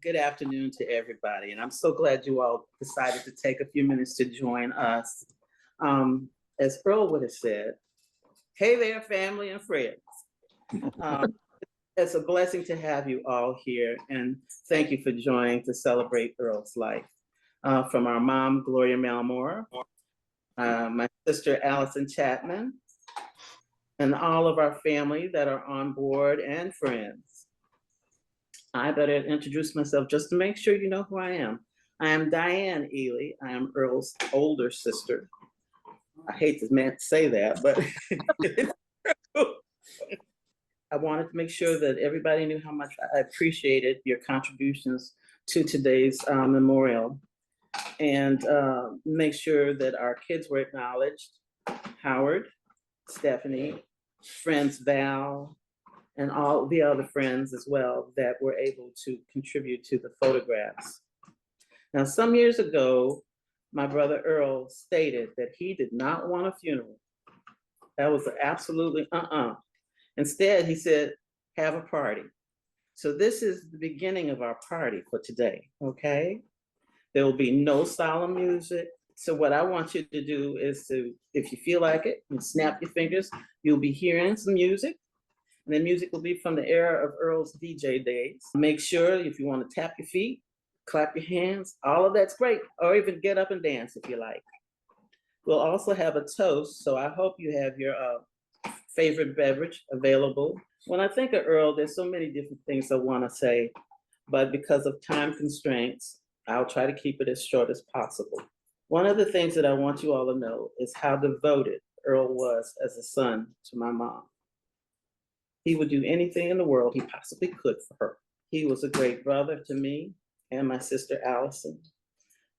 Good afternoon to everybody. And I'm so glad you all decided to take a few minutes to join us. As Earl would have said, hey there, family and friends. Um, it's a blessing to have you all here. And thank you for joining to celebrate Earl's life. From our mom, Gloria Malmore, my sister, Allison Chapman, and all of our family that are on board and friends. I better introduce myself just to make sure you know who I am. I am Diane Ely. I am Earl's older sister. I hate to say that, but I wanted to make sure that everybody knew how much I appreciated your contributions to today's memorial, and make sure that our kids were acknowledged. Howard, Stephanie, friends Val, and all the other friends as well that were able to contribute to the photographs. Now, some years ago, my brother Earl stated that he did not want a funeral. That was absolutely Instead, he said, have a party. So this is the beginning of our party for today, okay? There will be no solemn music. So what I want you to do is to, if you feel like it, and snap your fingers, you'll be hearing some music. And the music will be from the era of Earl's DJ days. Make sure if you want to tap your feet, clap your hands, all of that's great, or even get up and dance if you like. We'll also have a toast, so I hope you have your favorite beverage available. When I think of Earl, there's so many different things I want to say, but because of time constraints, I'll try to keep it as short as possible. One of the things that I want you all to know is how devoted Earl was as a son to my mom. He would do anything in the world he possibly could for her. He was a great brother to me and my sister Allison,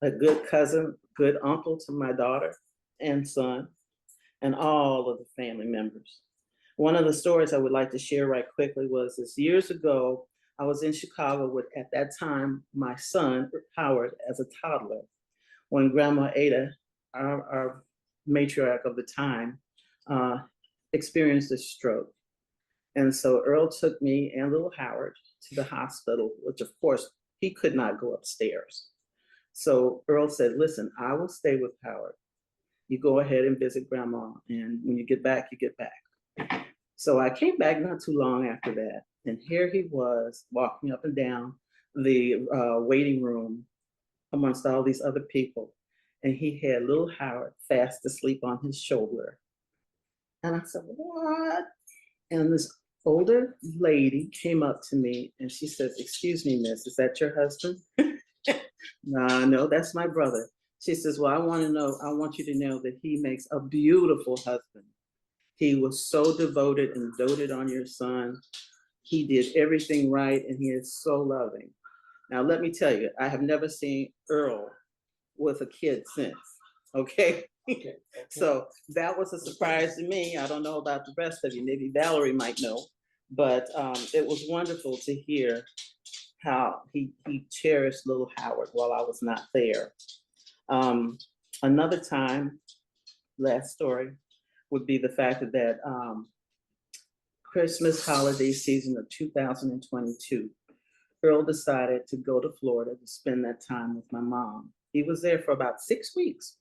a good cousin, good uncle to my daughter and son, and all of the family members. One of the stories I would like to share right quickly was this: years ago, I was in Chicago with, at that time, my son, Howard, as a toddler, when Grandma Ada, our matriarch of the time, experienced a stroke. And so Earl took me and little Howard to the hospital, which of course he could not go upstairs. So Earl said, listen, I will stay with Howard. You go ahead and visit Grandma, and when you get back, you get back. So I came back not too long after that, and here he was walking up and down the waiting room amongst all these other people. And he had little Howard fast asleep on his shoulder. And I said, what? And this older lady came up to me and she says, excuse me, miss, is that your husband? No, that's my brother. She says, well, I want you to know that he makes a beautiful husband. He was so devoted and doted on your son. He did everything right, and he is so loving. Now, let me tell you, I have never seen Earl with a kid since, okay? So that was a surprise to me. I don't know about the rest of you. Maybe Valerie might know, but it was wonderful to hear how he cherished little Howard while I was not there. Another time, last story, would be the fact that Christmas holiday season of 2022, Earl decided to go to Florida to spend that time with my mom. He was there for about 6 weeks.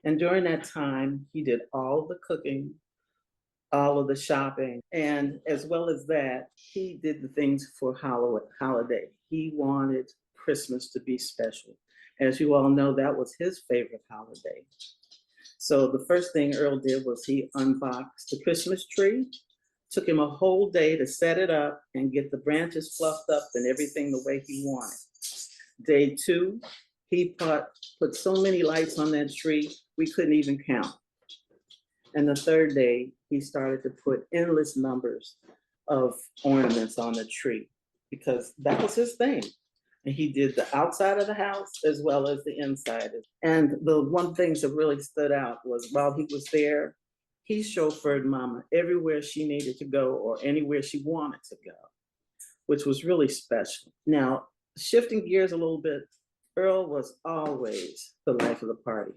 And during that time, he did all of the cooking, all of the shopping, and as well as that, he did the things for holiday. He wanted Christmas to be special. As you all know, that was his favorite holiday. So the first thing Earl did was he unboxed the Christmas tree. Took him a whole day to set it up and get the branches fluffed up and everything the way he wanted. Day 2, he put so many lights on that tree, we couldn't even count. And the 3rd day, he started to put endless numbers of ornaments on the tree because that was his thing. And he did the outside of the house as well as the inside. And the one thing that really stood out was while he was there, he chauffeured Mama everywhere she needed to go or anywhere she wanted to go, which was really special. Now, shifting gears a little bit, Earl was always the life of the party.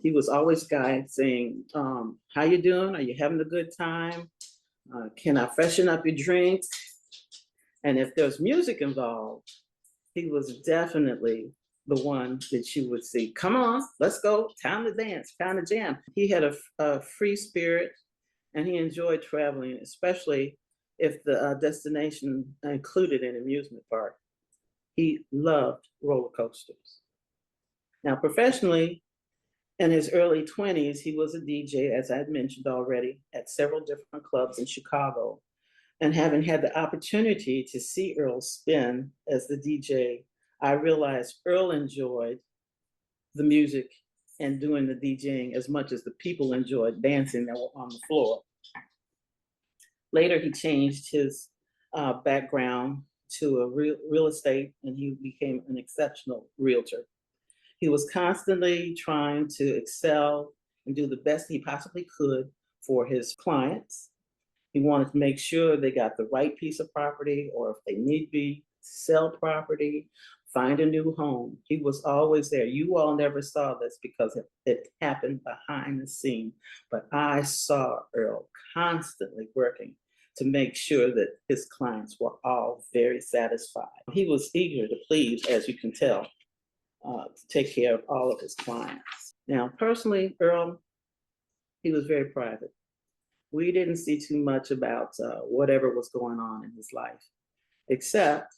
He was always guy saying, how you doing? Are you having a good time? Can I freshen up your drink? And if there's music involved, he was definitely the one that you would see. Come on, let's go. Time to dance, time to jam. He had a free spirit and he enjoyed traveling, especially if the destination included an amusement park. He loved roller coasters. Now, professionally, in his early 20s, he was a DJ, as I had mentioned already, at several different clubs in Chicago. And having had the opportunity to see Earl spin as the DJ, I realized Earl enjoyed the music and doing the DJing as much as the people enjoyed dancing that were on the floor. Later, he changed his background to a real estate and he became an exceptional realtor. He was constantly trying to excel and do the best he possibly could for his clients. He wanted to make sure they got the right piece of property, or if they need be, sell property, find a new home. He was always there. You all never saw this because it happened behind the scene, but I saw Earl constantly working to make sure that his clients were all very satisfied. He was eager to please, as you can tell, to take care of all of his clients. Now, personally, Earl, he was very private. We didn't see too much about whatever was going on in his life, except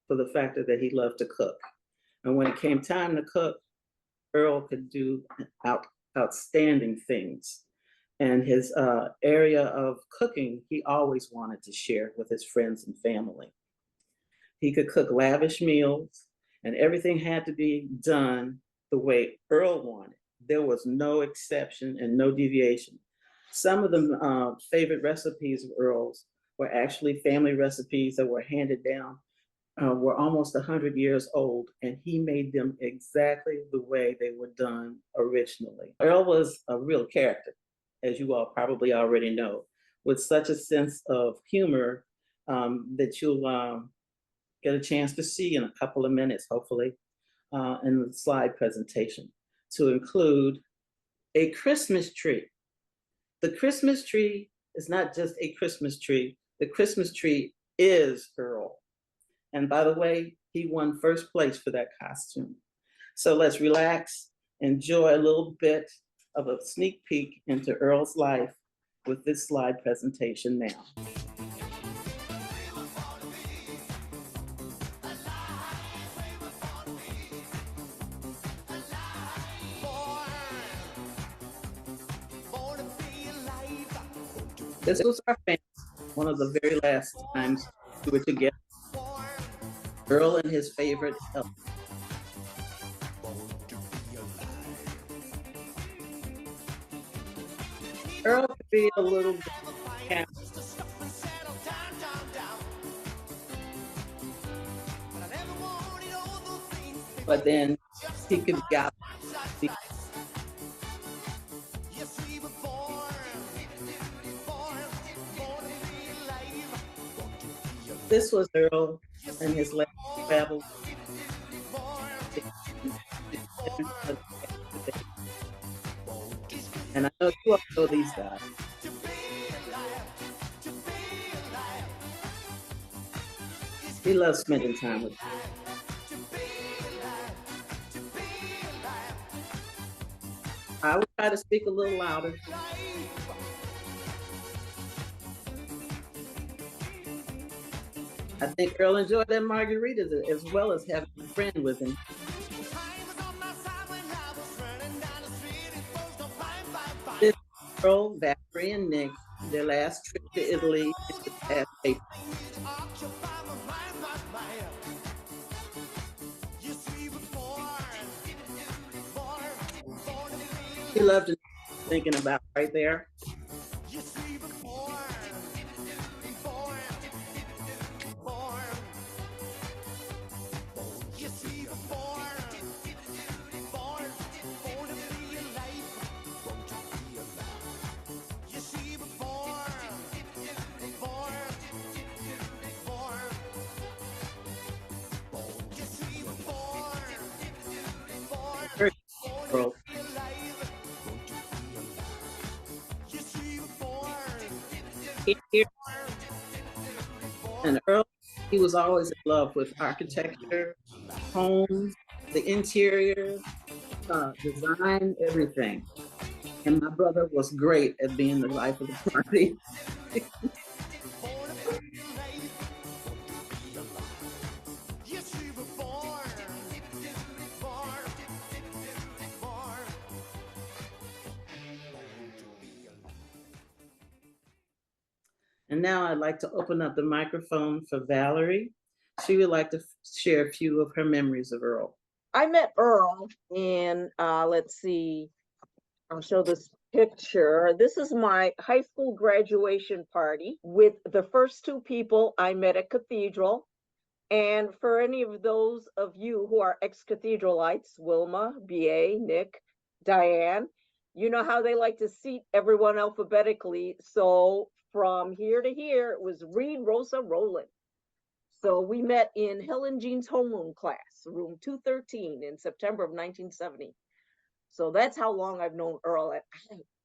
for the fact that he loved to cook. And when it came time to cook, Earl could do outstanding things. And his area of cooking, he always wanted to share with his friends and family. He could cook lavish meals, and everything had to be done the way Earl wanted. There was no exception and no deviation. Some of the favorite recipes of Earl's were actually family recipes that were handed down, were almost 100 years old, and he made them exactly the way they were done originally. Earl was a real character, as you all probably already know, with such a sense of humor that you'll get a chance to see in a couple of minutes, hopefully, in the slide presentation, to include a Christmas tree. The Christmas tree is not just a Christmas tree. The Christmas tree is Earl. And by the way, he won first place for that costume. So let's relax, enjoy a little bit of a sneak peek into Earl's life with this slide presentation now. This was our family, one of the very last times we were together. Earl and his favorite Elf. Earl could be a little bit camp, but then he could be out. This was Earl and his last travel. And I know you all know these guys. He loves spending time with you. I will try to speak a little louder. I think Earl enjoyed that margarita as well as having a friend with him. This Earl, Valerie, and Nick, their last trip to Italy this past April. He loved thinking about right there. Earl. was always in love with architecture, homes, the interior, design, everything. And my brother was great at being the life of the party. And now I'd like to open up the microphone for Valerie. She would like to share a few of her memories of Earl. I met Earl in, let's see, I'll show this picture. This is my high school graduation party with the first two people I met at Cathedral. And for any of those of you who are ex-Cathedralites, Wilma, BA, Nick, Diane, you know how they like to seat everyone alphabetically. So from here to here, it was Reid, Rosa, Roland. So we met in Helen Jean's homeroom class, room 213 in September of 1970. So that's how long I've known Earl.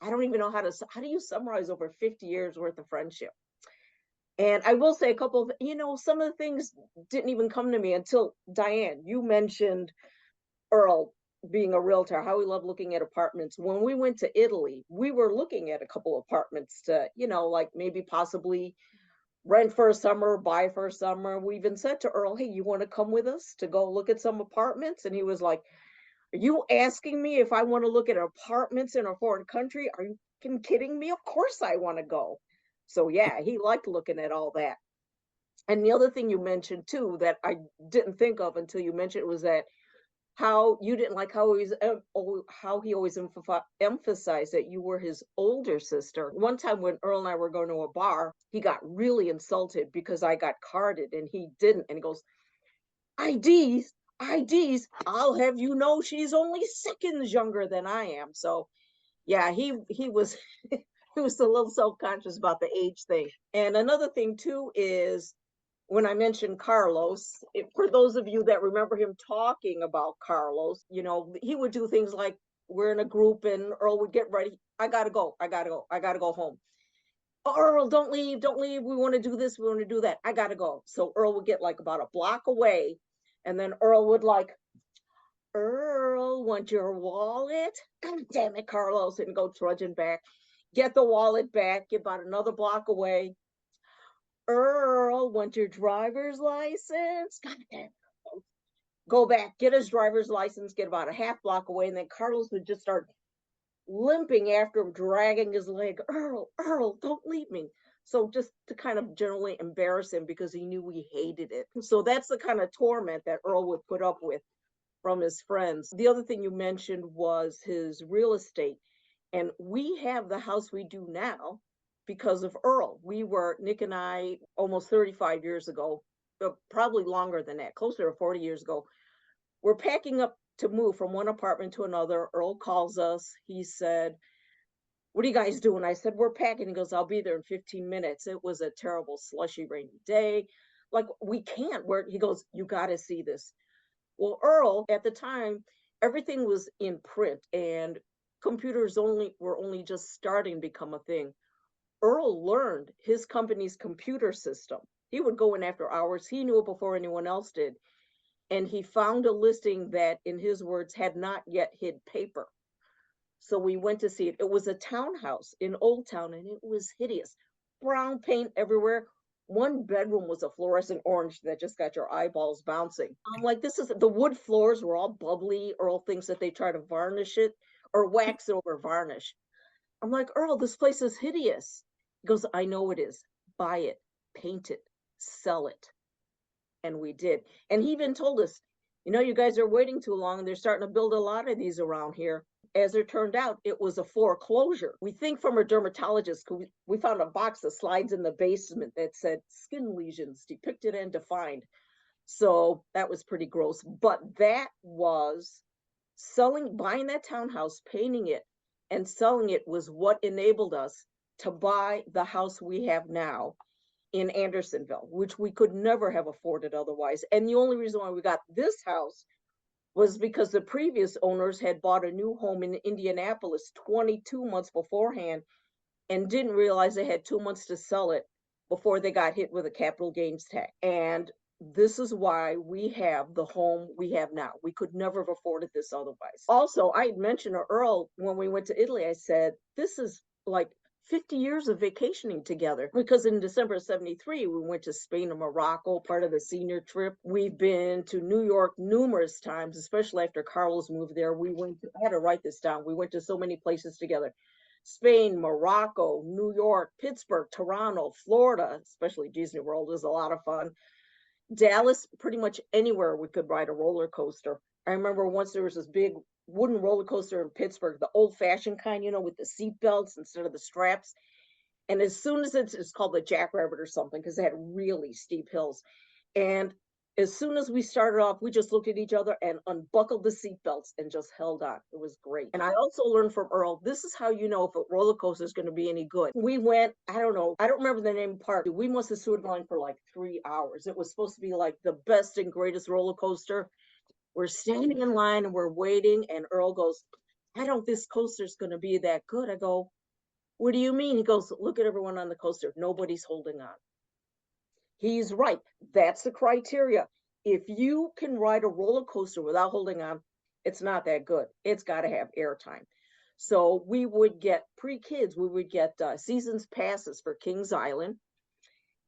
I don't even know how do you summarize over 50 years worth of friendship? And I will say a couple of, some of the things didn't even come to me until Diane, you mentioned Earl being a realtor, how he loved looking at apartments. When we went to Italy, we were looking at a couple of apartments to, like maybe possibly rent for a summer, buy for a summer. We even said to Earl, hey, you want to come with us to go look at some apartments? And he was like, are you asking me if I want to look at apartments in a foreign country? Are you kidding me? Of course I want to go. So yeah, he liked looking at all that. And the other thing you mentioned too that I didn't think of until you mentioned was that how you didn't like how he always emphasized that you were his older sister. One time when Earl and I were going to a bar, he got really insulted because I got carded and he didn't. And he goes, IDs, I'll have you know she's only seconds younger than I am. So yeah, he was he was a little self-conscious about the age thing. And another thing too is when I mentioned Carlos, for those of you that remember him talking about Carlos, he would do things like we're in a group and Earl would get ready. I gotta go home. Oh, Earl, don't leave. We want to do this. We want to do that. I gotta go. So Earl would get like about a block away. And then Earl would Earl, want your wallet? God damn it, Carlos, and go trudging back. Get the wallet back, get about another block away. Earl, want your driver's license? God damn it. Go back, get his driver's license, get about a half block away, and then Carlos would just start limping after him, dragging his leg. Earl, don't leave me. So just to kind of generally embarrass him because he knew we hated it. So that's the kind of torment that Earl would put up with from his friends. The other thing you mentioned was his real estate. And we have the house we do now because of Earl. Nick and I, almost 35 years ago, probably longer than that, closer to 40 years ago, we're packing up to move from one apartment to another. Earl calls us. He said, what are you guys doing? I said, we're packing. He goes, I'll be there in 15 minutes. It was a terrible, slushy, rainy day. Like, we can't. He goes, you got to see this. Well, Earl, at the time, everything was in print and computers were only just starting to become a thing. Earl learned his company's computer system. He would go in after hours. He knew it before anyone else did. And he found a listing that, in his words, had not yet hit paper. So we went to see it. It was a townhouse in Old Town, and it was hideous. Brown paint everywhere. One bedroom was a fluorescent orange that just got your eyeballs bouncing. I'm like, the wood floors were all bubbly. Earl thinks that they try to varnish it or wax it over varnish. I'm like, Earl, this place is hideous. He goes, I know it is. Buy it, paint it, sell it. And we did. And he even told us, you guys are waiting too long. They're starting to build a lot of these around here. As it turned out, it was a foreclosure. We think from a dermatologist, we found a box of slides in the basement that said skin lesions depicted and defined. So that was pretty gross. But that was buying that townhouse, painting it, and selling it was what enabled us to buy the house we have now in Andersonville, which we could never have afforded otherwise. And the only reason why we got this house was because the previous owners had bought a new home in Indianapolis 22 months beforehand and didn't realize they had 2 months to sell it before they got hit with a capital gains tax. And this is why we have the home we have now. We could never have afforded this otherwise. Also, I had mentioned to Earl when we went to Italy, I said, this is like 50 years of vacationing together, because in December of 73, we went to Spain and Morocco, part of the senior trip. We've been to New York numerous times, especially after Carlos moved there. I had to write this down. We went to so many places together. Spain, Morocco, New York, Pittsburgh, Toronto, Florida, especially Disney World was a lot of fun. Dallas, pretty much anywhere we could ride a roller coaster. I remember once there was this big wooden roller coaster in Pittsburgh, the old fashioned kind, with the seat belts instead of the straps. And as soon as it's called the Jackrabbit or something, because it had really steep hills. And as soon as we started off, we just looked at each other and unbuckled the seatbelts and just held on. It was great. And I also learned from Earl, this is how you know if a roller coaster is going to be any good. We went, I don't know, I don't remember the name of the park. We must have stood line for like 3 hours. It was supposed to be like the best and greatest roller coaster. We're standing in line and we're waiting, and Earl goes, I don't think this coaster's going to be that good. I go, what do you mean? He goes, look at everyone on the coaster. Nobody's holding on. He's right. That's the criteria. If you can ride a roller coaster without holding on, it's not that good. It's got to have airtime. So we would get pre-kids, we would get seasons passes for Kings Island.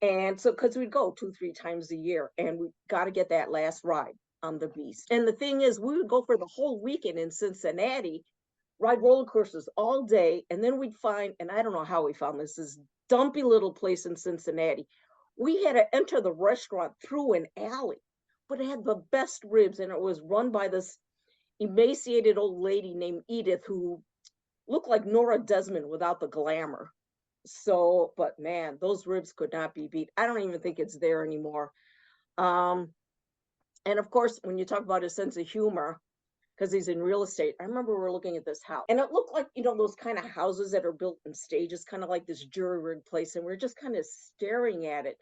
And so, because we'd go 2, 3 times a year, and we got to get that last ride on the Beast. And the thing is, we would go for the whole weekend in Cincinnati, ride roller coasters all day, and then we'd find, and I don't know how we found this dumpy little place in Cincinnati. We had to enter the restaurant through an alley, but it had the best ribs, and it was run by this emaciated old lady named Edith, who looked like Nora Desmond without the glamour. So, but man, those ribs could not be beat. I don't even think it's there anymore. Um, and of course, when you talk about his sense of humor, because he's in real estate, I remember we were looking at this house, and it looked like, those kind of houses that are built in stages, kind of like this jury rig place, and we're just kind of staring at it.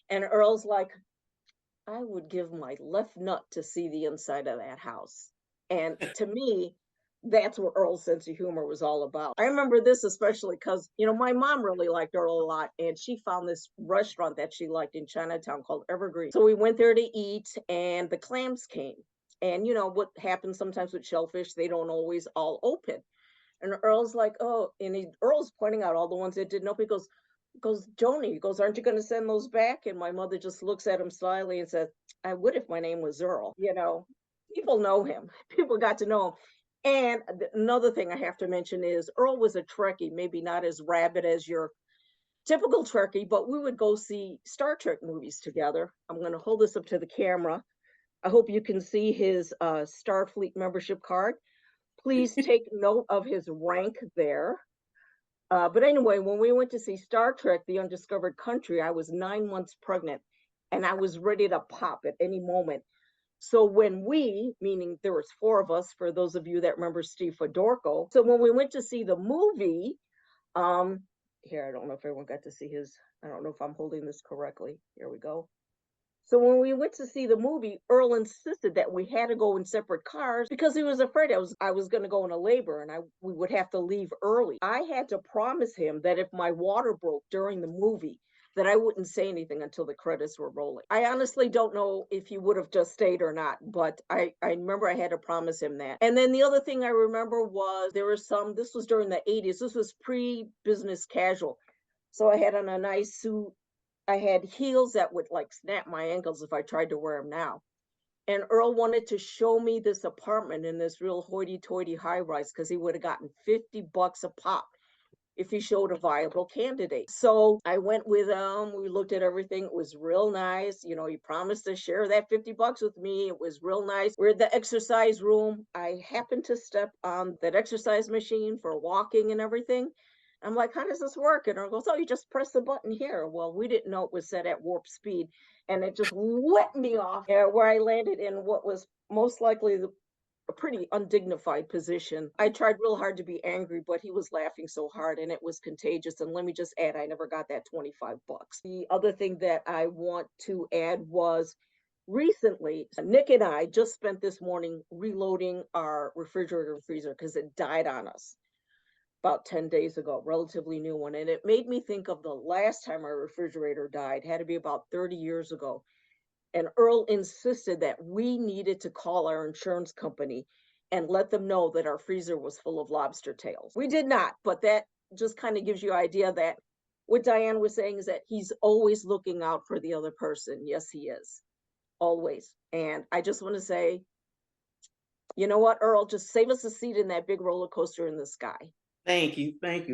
And Earl's like, I would give my left nut to see the inside of that house. And to me, that's what Earl's sense of humor was all about. I remember this especially because, my mom really liked Earl a lot, and she found this restaurant that she liked in Chinatown called Evergreen. So we went there to eat, and the clams came. And what happens sometimes with shellfish, they don't always all open. And Earl's like, oh, and Earl's pointing out all the ones that didn't open. He goes, Joni, he goes, aren't you going to send those back? And my mother just looks at him slyly and says, I would if my name was Earl. People know him. People got to know him. And another thing I have to mention is Earl was a Trekkie, maybe not as rabid as your typical Trekkie, but we would go see Star Trek movies together. I'm going to hold this up to the camera. I hope you can see his Starfleet membership card. Please take note of his rank there. But anyway, when we went to see Star Trek, The Undiscovered Country, I was 9 months pregnant, and I was ready to pop at any moment. So when meaning there was 4 of us, for those of you that remember Steve Fedorko. So when we went to see the movie, here, I don't know if everyone got to see his, I don't know if I'm holding this correctly. Here we go. So when we went to see the movie, Earl insisted that we had to go in separate cars because he was afraid I was going to go into labor and we would have to leave early. I had to promise him that if my water broke during the movie, that I wouldn't say anything until the credits were rolling. I honestly don't know if he would have just stayed or not, but I remember I had to promise him that. And then the other thing I remember was this was during the 80s. This was pre-business casual. So I had on a nice suit. I had heels that would like snap my ankles if I tried to wear them now. And Earl wanted to show me this apartment in this real hoity-toity high-rise because he would have gotten $50 a pop if he showed a viable candidate. So I went with him. We looked at everything. It was real nice. He promised to share that $50 with me. It was real nice. We're at the exercise room. I happened to step on that exercise machine for walking and everything. I'm like, how does this work? And Earl goes, oh, you just press the button here. Well, we didn't know it was set at warp speed. And it just whipped me off where I landed in what was most likely a pretty undignified position. I tried real hard to be angry, but he was laughing so hard and it was contagious. And let me just add, I never got that $25. The other thing that I want to add was recently, Nick and I just spent this morning reloading our refrigerator and freezer because it died on us about 10 days ago, relatively new one. And it made me think of the last time our refrigerator died, had to be about 30 years ago. And Earl insisted that we needed to call our insurance company and let them know that our freezer was full of lobster tails. We did not, but that just kind of gives you an idea that what Diane was saying is that he's always looking out for the other person. Yes, he is. Always. And I just want to say, you know what, Earl, just save us a seat in that big roller coaster in the sky. Thank you,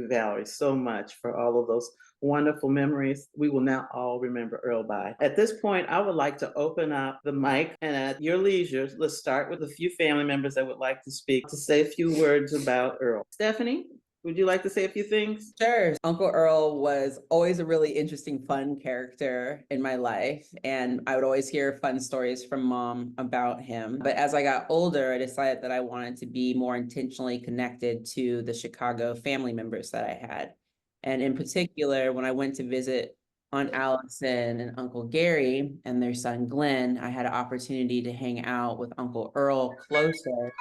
Valerie, so much for all of those wonderful memories we will now all remember Earl by. At this point, I would like to open up the mic, and at your leisure, let's start with a few family members that would like to speak, to say a few words about Earl. Stephanie, would you like to say a few things? Sure. Uncle Earl was always a really interesting, fun character in my life. And I would always hear fun stories from mom about him. But as I got older, I decided that I wanted to be more intentionally connected to the Chicago family members that I had. And in particular, when I went to visit Aunt Allison and Uncle Gary and their son Glenn, I had an opportunity to hang out with Uncle Earl closer.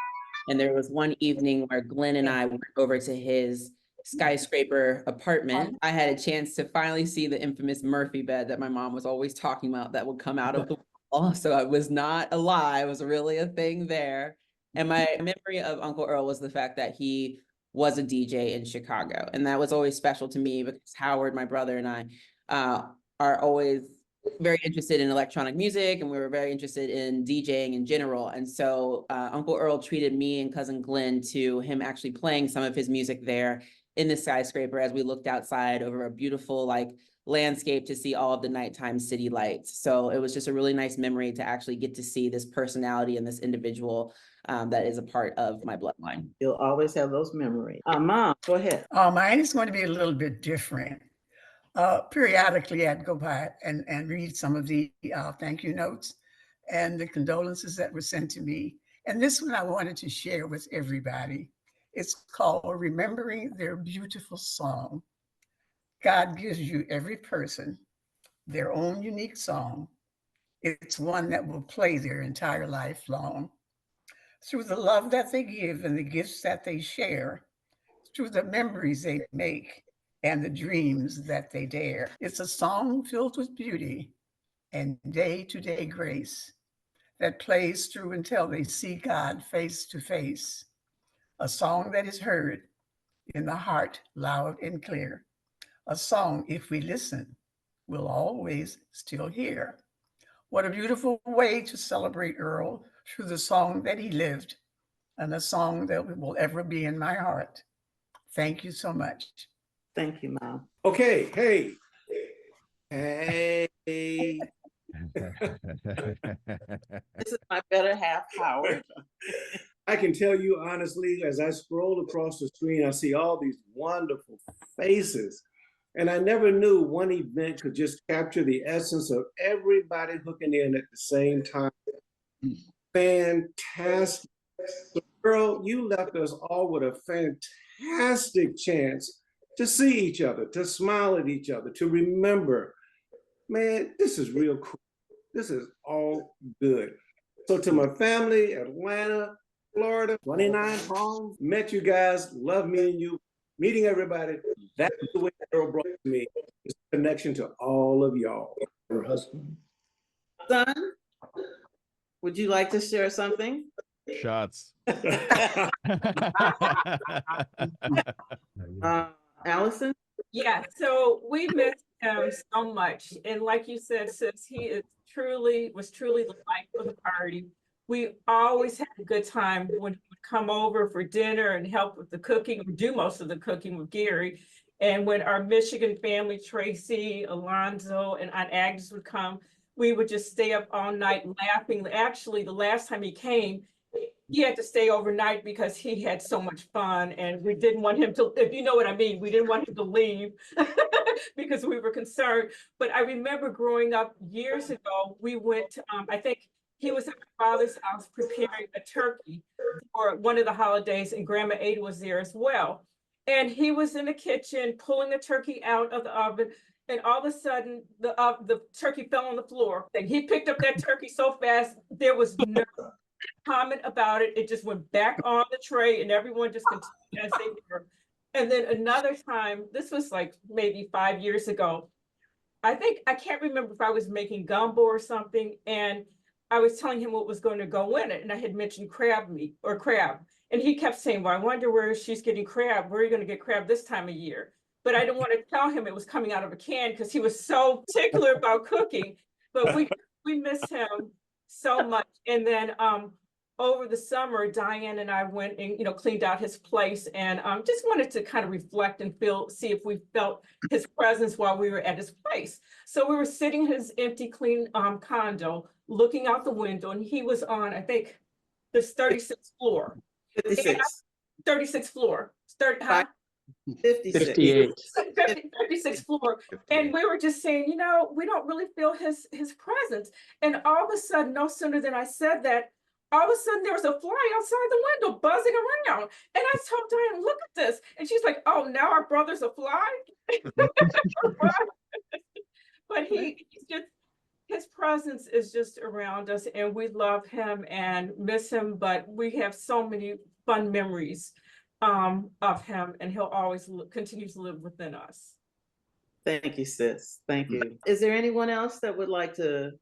And there was one evening where Glenn and I went over to his skyscraper apartment. I had a chance to finally see the infamous Murphy bed that my mom was always talking about that would come out of the wall. So it was not a lie, it was really a thing there. And my memory of Uncle Earl was the fact that he was a DJ in Chicago. And that was always special to me because Howard, my brother, and I are always very interested in electronic music, and we were very interested in DJing in general. And so Uncle Earl treated me and cousin Glenn to him actually playing some of his music there in the skyscraper as we looked outside over a beautiful landscape to see all of the nighttime city lights. So it was just a really nice memory to actually get to see this personality and this individual that is a part of my bloodline. You'll always have those memories. Mom, go ahead. Mine is going to be a little bit different. Periodically, I'd go by and read some of the thank you notes and the condolences that were sent to me. And this one I wanted to share with everybody. It's called Remembering Their Beautiful Song. God gives you, every person, their own unique song. It's one that will play their entire life long. Through the love that they give and the gifts that they share, through the memories they make, and the dreams that they dare. It's a song filled with beauty and day-to-day grace that plays through until they see God face to face. A song that is heard in the heart loud and clear. A song, if we listen, we'll always still hear. What a beautiful way to celebrate Earl through the song that he lived, and a song that will ever be in my heart. Thank you so much. Thank you, Mom. Okay, hey. This is my better half, Howard. I can tell you honestly, as I scroll across the screen, I see all these wonderful faces. And I never knew one event could just capture the essence of everybody hooking in at the same time. Fantastic. Earl, you left us all with a fantastic chance to see each other, to smile at each other, to remember. Man, this is real cool. This is all good. So to my family, Atlanta, Florida, 29 homes, met you guys, love meeting you, meeting everybody. That's the way Earl brought to me, is a connection to all of y'all. Her husband. Son, would you like to share something? Shots. Allison? Yeah, so we miss him so much. And like you said, sis, he was truly the life of the party. We always had a good time when he would come over for dinner and help with the cooking, or do most of the cooking with Gary. And when our Michigan family, Tracy, Alonzo, and Aunt Agnes would come, we would just stay up all night laughing. Actually, the last time he came, he had to stay overnight because he had so much fun, and we didn't want him to, if you know what I mean, we didn't want him to leave because we were concerned. But I remember growing up years ago, we went to, I think he was at my father's house preparing a turkey for one of the holidays, and Grandma Ada was there as well. And he was in the kitchen pulling the turkey out of the oven, and all of a sudden the turkey fell on the floor. And he picked up that turkey so fast, there was no comment about it. It just went back on the tray, and everyone just continued as they were. And then another time, this was like maybe 5 years ago, I can't remember if I was making gumbo or something, and I was telling him what was going to go in it, and I had mentioned crab meat or crab. And he kept saying, well, I wonder where she's getting crab. Where are you going to get crab this time of year? But I didn't want to tell him it was coming out of a can because he was so particular about cooking. But we miss him so much. And then over the summer, Diane and I went and cleaned out his place, and just wanted to kind of reflect and see if we felt his presence while we were at his place. So we were sitting in his empty, clean condo, looking out the window, and he was on, I think, this 36th floor. 56. 36th floor. 56. 58. 56th floor. And we were just saying, we don't really feel his presence. And all of a sudden, no sooner than I said that, all of a sudden there was a fly outside the window buzzing around. And I told Diane, look at this. And she's like, oh, now our brother's a fly? But he's just, his presence is just around us, and we love him and miss him, but we have so many fun memories of him, and he'll always continue to live within us. Thank you, sis. Thank you. Is there anyone else that would like to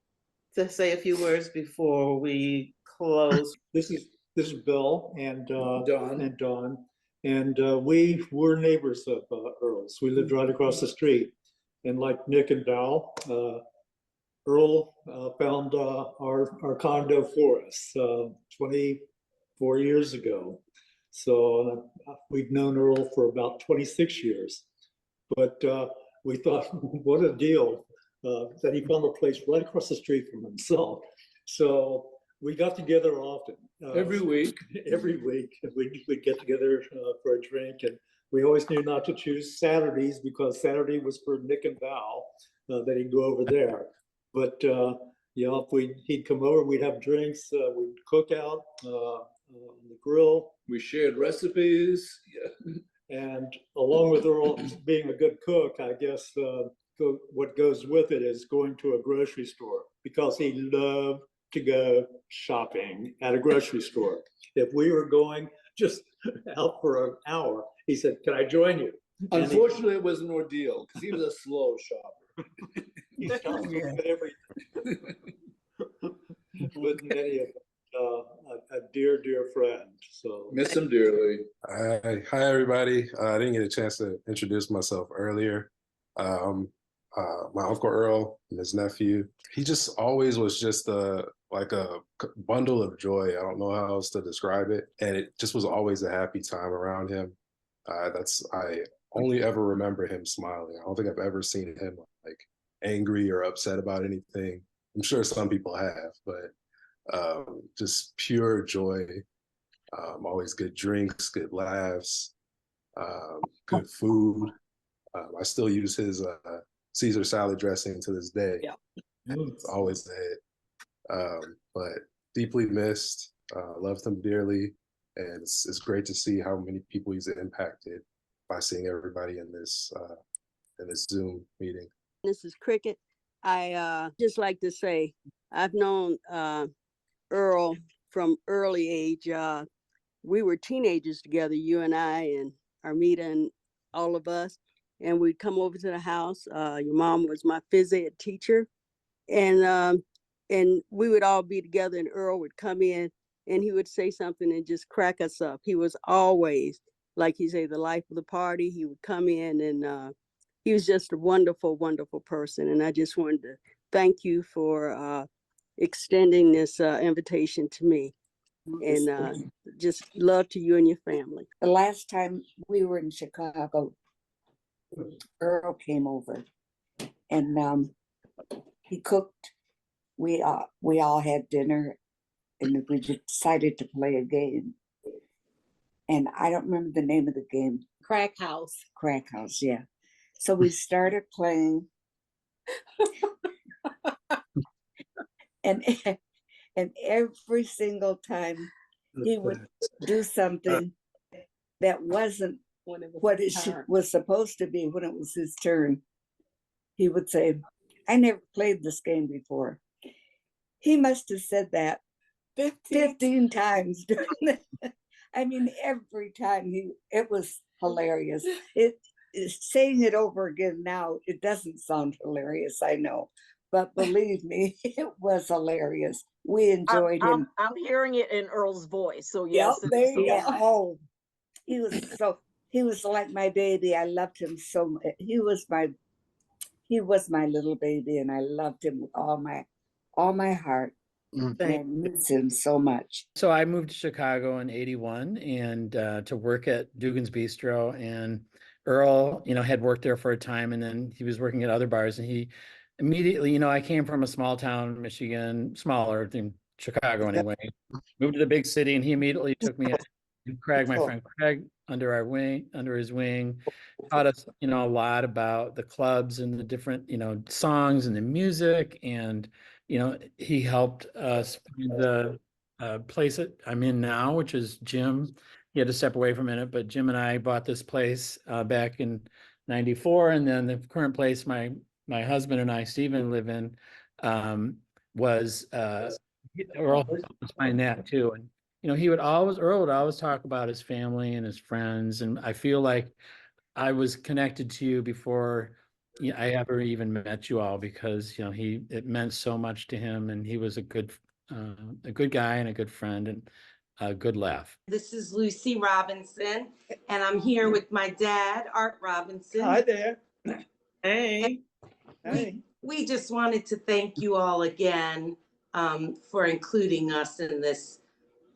say a few words before we close? This is Bill and Don, and we were neighbors of Earl's. We lived right across the street, and like Nick and Val, Earl found our condo for us 24 years ago. So we've known Earl for about 26 years, but we thought, what a deal that he found a place right across the street from himself. So we got together often. Every week. Every week. We'd get together for a drink, and we always knew not to choose Saturdays because Saturday was for Nick and Val, that he'd go over there. But if he'd come over, we'd have drinks, we'd cook out on the grill. We shared recipes. Yeah. And along with Earl being a good cook, I guess what goes with it is going to a grocery store, because he loved to go shopping at a grocery store. If we were going just out for an hour, he said, can I join you? Unfortunately, it was an ordeal because he was a slow shopper. He stopped at everything. But many of a dear friend. So Miss him dearly. Hi, everybody. I didn't get a chance to introduce myself earlier. My Uncle Earl and his nephew, he just always was just like a bundle of joy. I don't know how else to describe it. And it just was always a happy time around him. I only ever remember him smiling. I don't think I've ever seen him like angry or upset about anything. I'm sure some people have, but just pure joy. Always good drinks, good laughs, good food. I still use his Caesar salad dressing to this day. Yeah. It's always a hit. But deeply missed, loved him dearly. And it's great to see how many people he's impacted by seeing everybody in this Zoom meeting. This is Cricket. I just like to say, I've known Earl from early age. We were teenagers together, you and I and Armida and all of us. And we'd come over to the house. Your mom was my phys ed teacher. And we would all be together, and Earl would come in and he would say something and just crack us up. He was always, like you say, the life of the party. He would come in, and he was just a wonderful, wonderful person. And I just wanted to thank you for extending this invitation to me. And just love to you and your family. The last time we were in Chicago, Earl came over, and he cooked. We all had dinner, and we decided to play a game. And I don't remember the name of the game. Crack House. Crack House, yeah. So we started playing, and every single time he would do something that wasn't what it was supposed to be when it was his turn. He would say, I never played this game before. He must have said that 15 times during I mean, every time it was hilarious. saying it over again now, it doesn't sound hilarious, I know. But believe me, it was hilarious. We enjoyed him. I'm hearing it in Earl's voice. So Yep, yes, there you yeah. go. Oh, he was like my baby. I loved him so much. He was my little baby, and I loved him with all my heart. And I miss him so much. So I moved to Chicago in '81 and to work at Dugan's Bistro, and Earl, had worked there for a time, and then he was working at other bars, and he immediately, I came from a small town, Michigan, smaller than Chicago anyway, moved to the big city, and he immediately took me and Craig, my friend Craig, under his wing, taught us, a lot about the clubs and the different, songs and the music, and he helped us find the place that I'm in now, which is Jim. He had to step away for a minute, but Jim and I bought this place back in '94, and then the current place my husband and I, Stephen, live in was Earl helped us find that too. And Earl would always talk about his family and his friends, and I feel like I was connected to you before I ever even met you all, because it meant so much to him, and he was a good guy and a good friend and a good laugh. This is Lucy Robinson, and I'm here with my dad, Art Robinson. Hi there. Hey. We just wanted to thank you all again for including us in this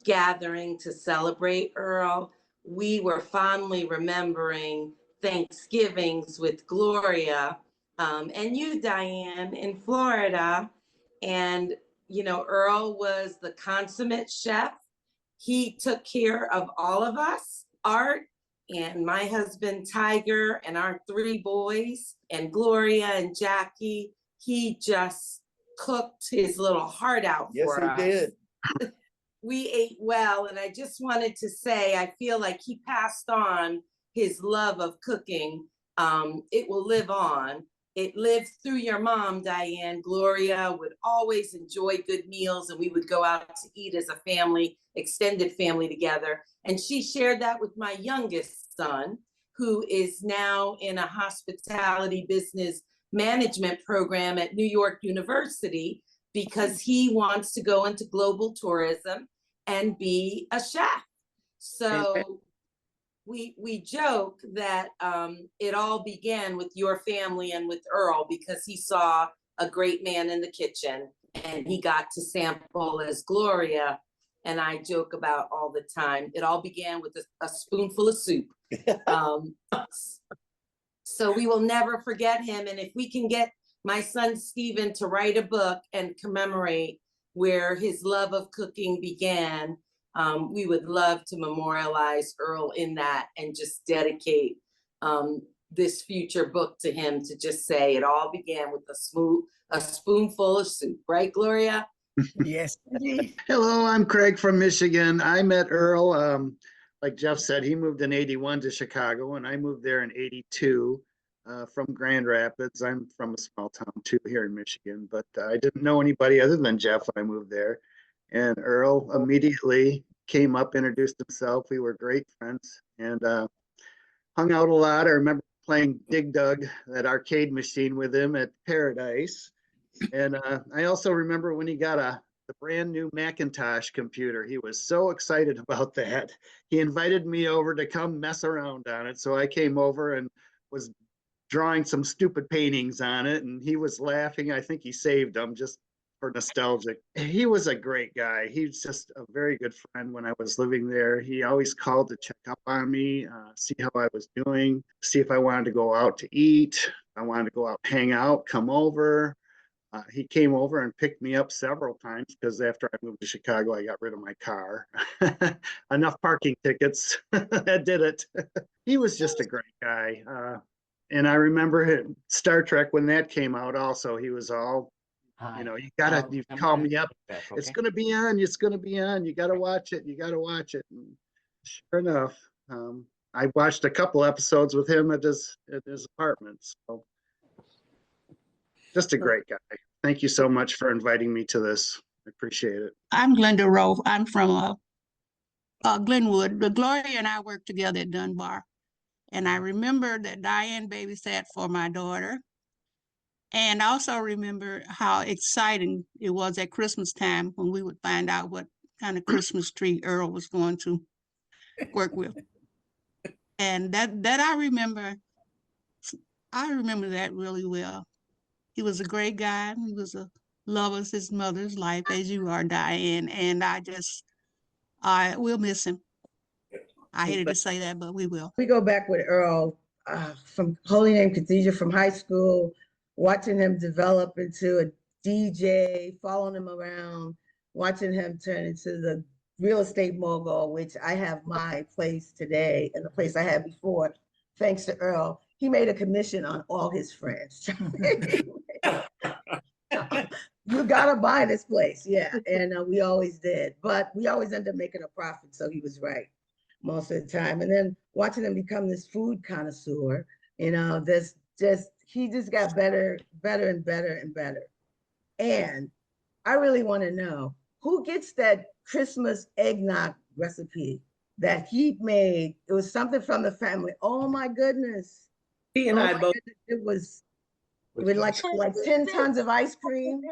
gathering to celebrate Earl. We were fondly remembering Thanksgivings with Gloria and you, Diane, in Florida. And, Earl was the consummate chef. He took care of all of us, Art and my husband, Tiger, and our 3 boys, and Gloria and Jackie. He just cooked his little heart out for us. Yes, he did. We ate well, and I just wanted to say, I feel like he passed on his love of cooking. It will live on. It lived through your mom, Diane. Gloria would always enjoy good meals, and we would go out to eat as a family, extended family together. And she shared that with my youngest son, who is now in a hospitality business management program at New York University, because he wants to go into global tourism and be a chef. So we joke that it all began with your family and with Earl, because he saw a great man in the kitchen and he got to sample as Gloria. And I joke about all the time, it all began with a spoonful of soup. So we will never forget him. And if we can get my son Stephen to write a book and commemorate where his love of cooking began, we would love to memorialize Earl in that and just dedicate this future book to him, to just say it all began with a spoonful of soup, right, Gloria? Yes. Hello, I'm Craig from Michigan. I met Earl, like Jeff said, he moved in '81 to Chicago, and I moved there in '82 from Grand Rapids. I'm from a small town too here in Michigan, but I didn't know anybody other than Jeff when I moved there. And Earl immediately came up, introduced himself. We were great friends and hung out a lot. I remember playing Dig Dug, that arcade machine, with him at Paradise. And I also remember when he got the brand new Macintosh computer. He was so excited about that. He invited me over to come mess around on it. So I came over and was drawing some stupid paintings on it, and he was laughing. I think he saved them just for nostalgic. He was a great guy. He's just a very good friend. When I was living there, he always called to check up on me, see how I was doing, see if I wanted to go out to eat. I wanted to go out, hang out, come over. He came over and picked me up several times, because after I moved to Chicago, I got rid of my car. Enough parking tickets. That did it. He was just a great guy. And I remember Star Trek, when that came out also, he was all, you call me up. Okay. It's going to be on. It's going to be on. You got to watch it. You got to watch it. And sure enough, I watched a couple episodes with him at his apartment. So just a great guy. Thank you so much for inviting me to this. I appreciate it. I'm Glenda Rowe. I'm from Glenwood. The Gloria and I worked together at Dunbar. And I remember that Diane babysat for my daughter. And I also remember how exciting it was at Christmas time when we would find out what kind of Christmas tree Earl was going to work with. And that I remember that really well. He was a great guy. He was a love of his mother's life, as you are, Diane. And I will miss him. I hated to say that, but we will. We go back with Earl from Holy Name Cathedral from high school, watching him develop into a DJ, following him around, watching him turn into the real estate mogul, which I have my place today and the place I had before, thanks to Earl. He made a commission on all his friends. You gotta buy this place, yeah, and we always did, but we always ended up making a profit, so he was right most of the time. And then watching him become this food connoisseur, he just got better and better and better. And I really want to know who gets that Christmas eggnog recipe that he made. It was something from the family. Oh my goodness. He and I both. It was with like 10 tons of ice cream.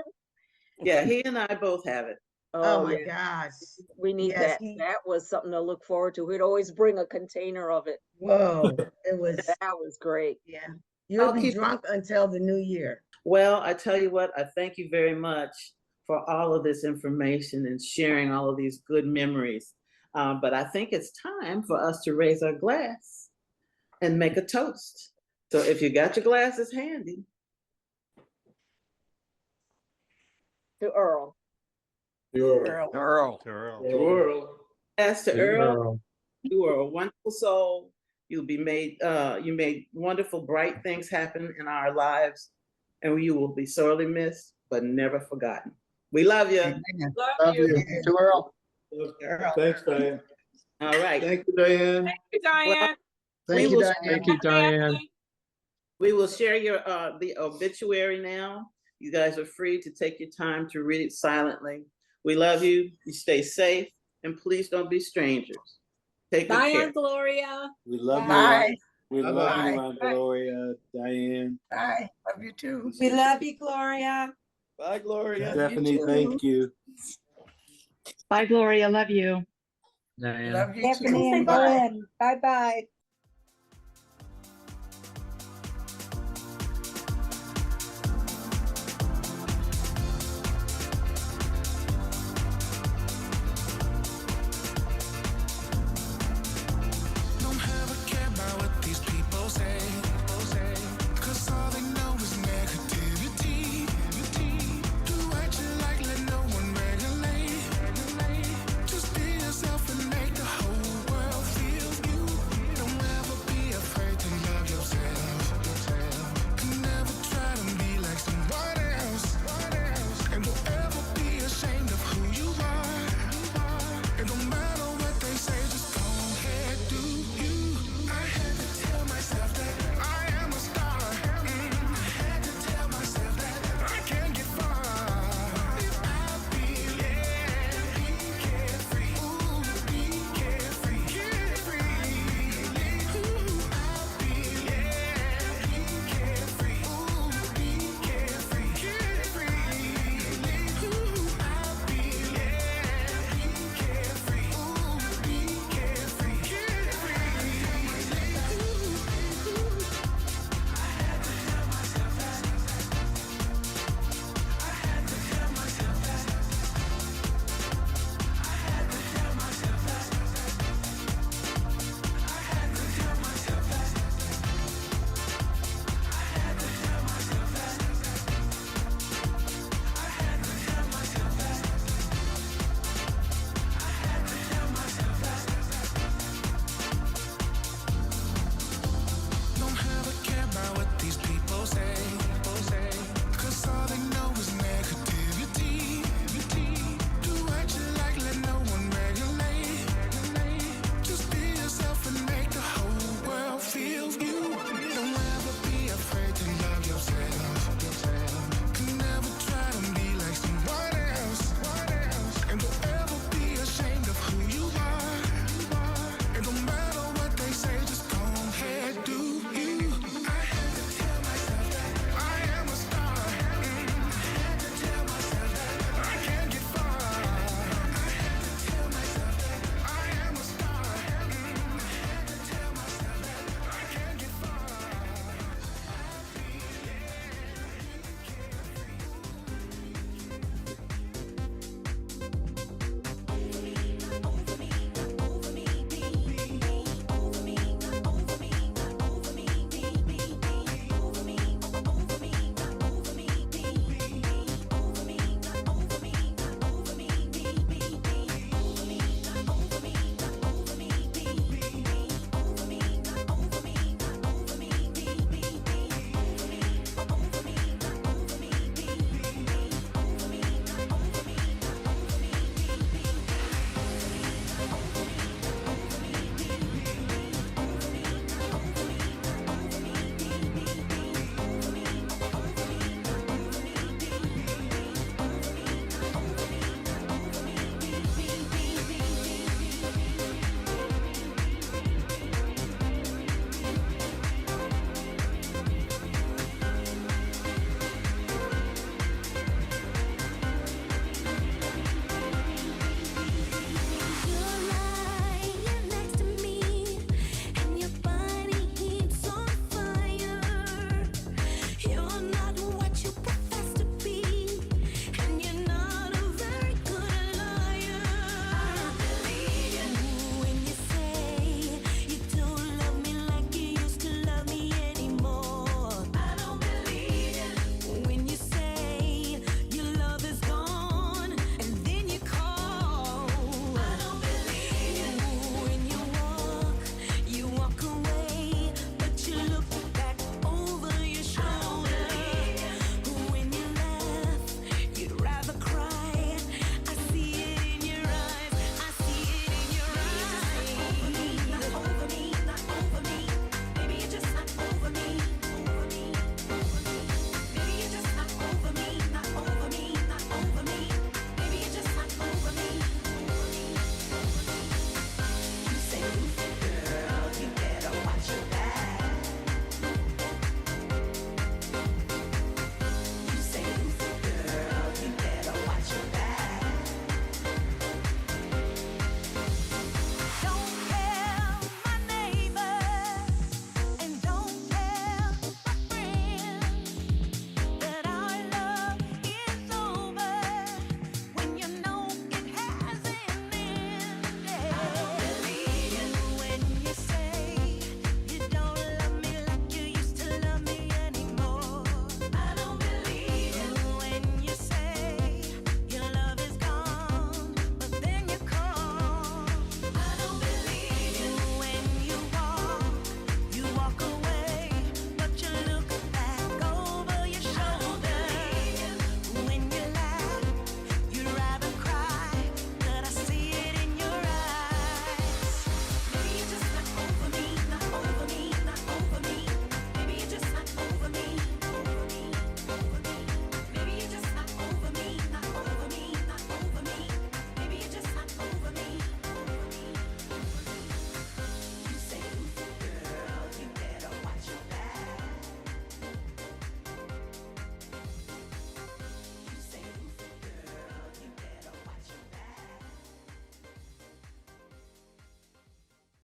Yeah, he and I both have it. Oh my gosh. We need that. That was something to look forward to. We'd always bring a container of it. Whoa, it was. That was great. Yeah. You'll be drunk until the new year. Well, I tell you what, I thank you very much for all of this information and sharing all of these good memories. But I think it's time for us to raise our glass and make a toast. So if you got your glasses handy. To Earl. Earl. As to Earl, you are a wonderful soul. You made wonderful, bright things happen in our lives, and you will be sorely missed, but never forgotten. We love you. Love you. To Earl. Thanks, Diane. All right. Thank you, Diane. Thank you, Diane. Thank you, Diane. Thank you, Diane. We will share your the obituary now. You guys are free to take your time to read it silently. We love you. You stay safe, and please don't be strangers. Take good care. Bye, Gloria. We love Bye. you. We love you, Aunt Gloria, Diane. Bye. Love you too. We love you, Gloria. Bye, Gloria. Love you Stephanie, too. thank you. Bye, Gloria. Love you. Diane. Love you too. Stephanie and Glenn. Bye-bye.